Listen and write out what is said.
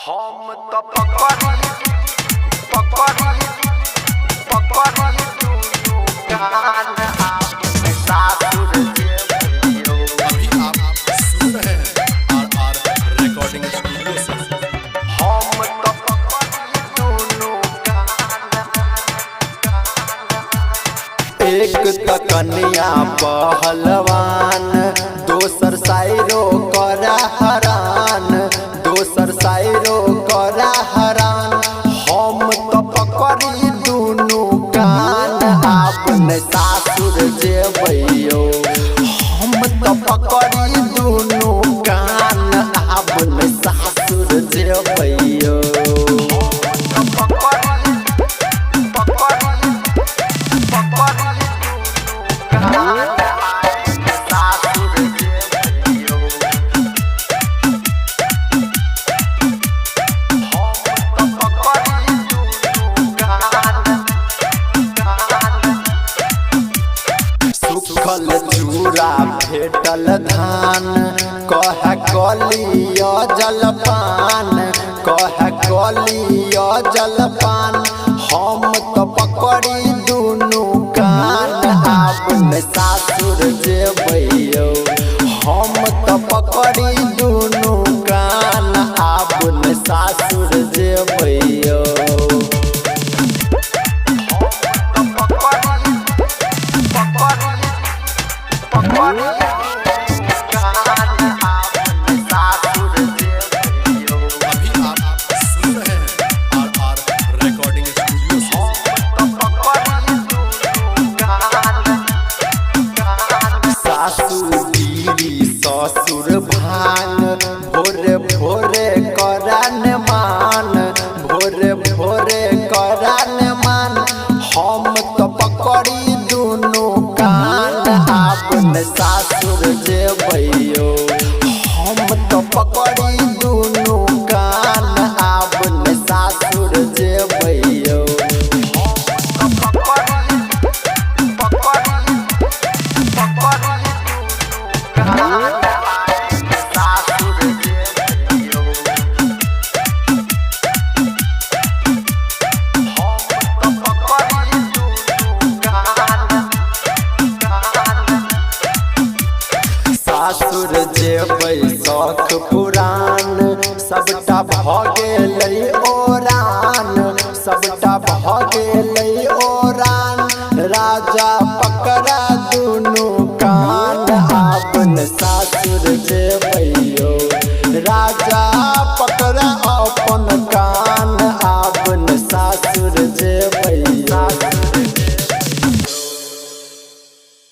हम तो पकड़ी दुनू कान आपके सासुर जेबो। अभी आप सुन रहे हैं आर रिकॉर्डिंग स्टूडियो से। हम तो पकड़ी दुनू कान। एक त कन्या पहलवान, दोसर साइरो करा हरान, दोसर साइरो करा हरान। हम तो पकड़ी दुनू कान आपने सासुर जेबैयो। हम तो पकड़ी दुनू कान आपने सासुर जेबैयो। सुखल चूड़ा फेटल धान, कह कलिय जलपान, कह कलिय जलपान। हम तो पकड़ी दुनू कान आपने सासुर जेबैयो। हम तो पकड़ी दुनू कान आपने सासुर जेबैयो। अभी आप सुन रहे हैं आर रिकॉर्डिंग स्टूडियो से। सासुर बीड़ी ससुर भान, भोरे भोरे करान मान, भोरे भोरे करान मान। हम तो पकड़ी दुनू कान आपने सासुर जेबैयो। हम तो पकड़ी दुनू कान आपने सासुर जेबैयो। सासुर जेबै शौख पुरान, सबटा भ गेलै ओरान, सबटा भ गेलै ओरान। राजा पकड़ा दुनू कान आपने सासुर जेबैयो। राजा पकड़ा अपन कान आपने सासुर जेबैयो।